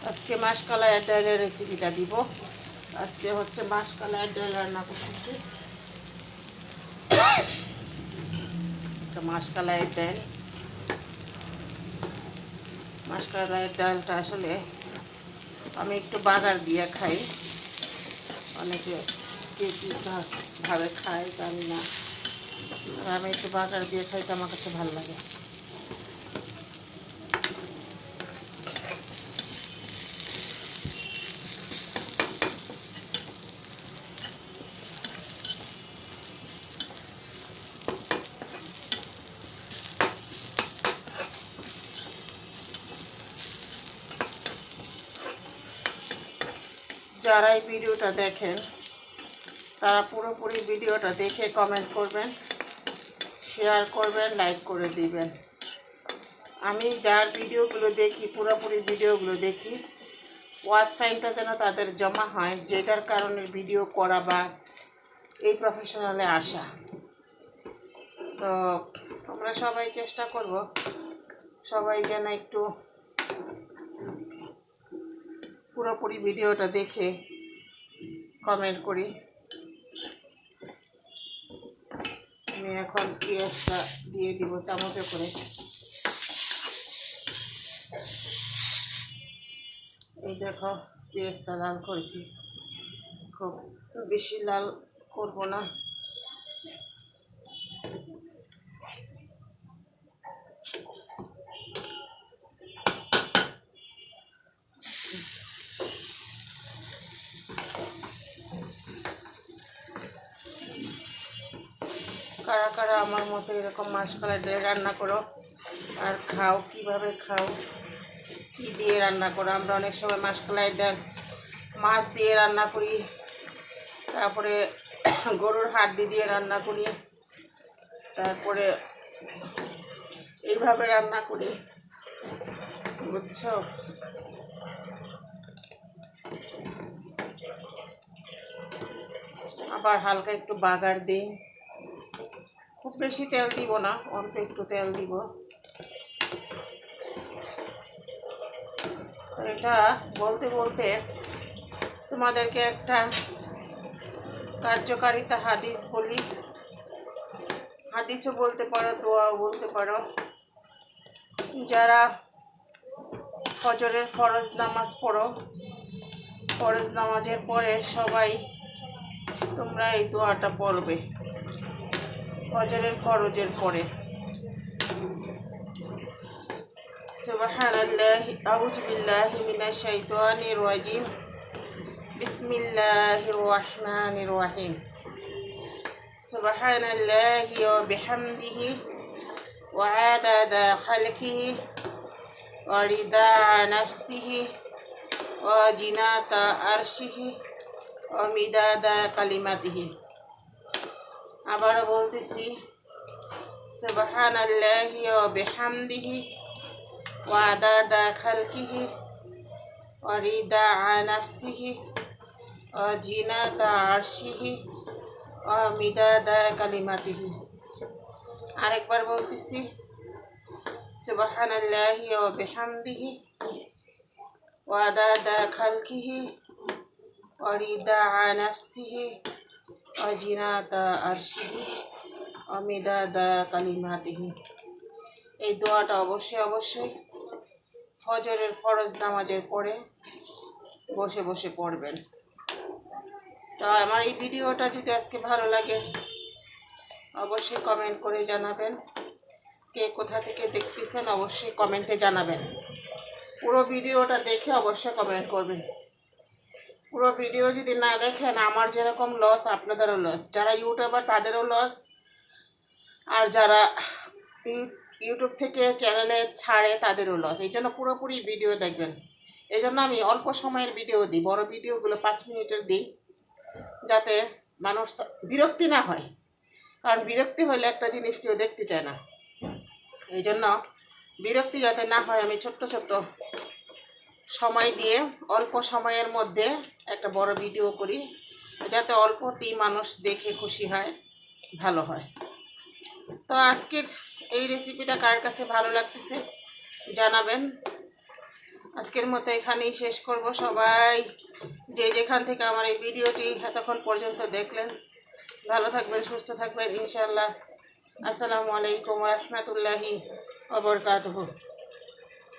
আজকে মাসকলাই ডালের রেসিপিটা দিব। আজকে হচ্ছে মাসকলাই ডাল রান্না করতেছি। মাসকলাই ডাল, মাসকলাই ডালটা আসলে আমি একটু বাগার দিয়ে খাই। অনেকে কে কী ভাবে খায় জানি না, আর আমি একটু বাগার দিয়ে খাইতে আমার কাছে ভালো লাগে। যারা এই ভিডিওটা দেখেন তারা পুরোপুরি ভিডিওটা দেখে কমেন্ট করবেন, শেয়ার করবেন, লাইক করে দিবেন। আমি যার ভিডিওগুলো দেখি, পুরোপুরি ভিডিওগুলো দেখি, ওয়াচ টাইমটা যেন তাদের জমা হয়, যেটার কারণে ভিডিও করা বা এই প্রফেশনালে আসা। তো আমরা সবাই চেষ্টা করব সবাই যেন একটু পুরোপুরি ভিডিওটা দেখে কমেন্ট করি। আমি এখন পেঁয়াজটা দিয়ে দিব চামচে করে। এই দেখো পেঁয়াজটা লাল করেছি, খুব বেশি লাল করব না। কারা কারা আমার মতো এরকম মাসকলাই ডাল রান্না করো আর খাও, কিভাবে খাও, কি দিয়ে রান্না করো? আমরা অনেক সময় মাসকলাই ডাল মাছ দিয়ে রান্না করি, তারপরে গরুর হাড্ডি দিয়ে রান্না করি, তারপরে এইভাবে রান্না করি, বুঝছো? আবার হালকা একটু বাগার দিই, খুব বেশি তেল দিব না, অল্প একটু তেল দিব। এটা বলতে বলতে তোমাদেরকে একটা কার্যকারিতা হাদিস বলি। হাদিসও বলতে পারো, দোয়াও বলতে পারো। যারা ফজরের ফরজ নামাজ পড়ো, ফরজ নামাজের পরে সবাই তোমরা এই দোয়াটা পড়বে ফজরের ফরজের পরে। সুবহানাল্লাহি আউযু বিল্লাহি মিনাশ শাইতানির রাজিম, বিসমিল্লাহির রহমানির রহিম। সুবহানাল্লাহি ওয়া বিহামদিহি ওয়া আদাদা খালকিহি ওয়া রিদা নাফসিহি ওয়া জিনাতা আরশিহি ওয়া মিদাদা কালিমাতিহি। আবারও বলতেছি, সুবহানাল্লাহি ওয়া বিহামদিহি ওয়া আদাদা খালকিহি ওয়া রিদা নাফসিহি ওয়া জিনাতা আরশিহি ওয়া মিদাদা কালিমাতিহি। আরেকবার বলতেছি, সুবহানাল্লাহি ওয়া বিহামদিহি ওয়া আদাদা খালকিহি ওয়া রিদা নাফসিহি ওয়া জিনাতা আরশিহি ওয়া মিদাদা কালিমাতিহি। এই দোয়াটা অবশ্যই ফজরের ফরজ নামাজের পরে বসে বসে পড়বেন। তো আমার এই ভিডিওটা যদি আজকে ভালো লাগে অবশ্যই কমেন্ট করে জানাবেন। কে কোথা থেকে দেখতেছেন অবশ্যই কমেন্টে জানাবেন। পুরো ভিডিওটা দেখে অবশ্যই কমেন্ট করবেন। পুরো ভিডিও যদি না দেখেন, আমার যেরকম লস আপনাদেরও লস, যারা ইউটিউবার তাদেরও লস, আর যারা ইউটিউব থেকে চ্যানেলে ছাড়ে তাদেরও লস। এই জন্য পুরোপুরি ভিডিও দেখবেন। এই জন্য আমি অল্প সময়ের ভিডিও দিই, বড় ভিডিওগুলো 5 মিনিটের দিই, যাতে মানুষ বিরক্তি না হয়। কারণ বিরক্তি হলে একটা জিনিস কেউ দেখতে চায় না। এই জন্য বিরক্তি যাতে না হয় আমি ছোট্ট ছোট্ট সময় দিয়ে অল্প সময়ের মধ্যে একটা বড় ভিডিও করি, যাতে অল্পতেই মানুষ দেখে খুশি হয়, ভালো হয়। তো আজকের এই রেসিপিটা কার কাছে ভালো লাগতেছে জানাবেন। আজকের মতো এখানেই শেষ করব। সবাই যে যেখান থেকে আমার এই ভিডিওটি এতক্ষণ পর্যন্ত দেখলেন, ভালো থাকবেন, সুস্থ থাকবেন ইনশাআল্লাহ। আসসালামু আলাইকুম রহমতুল্লাহি ওয়া বারাকাতুহু।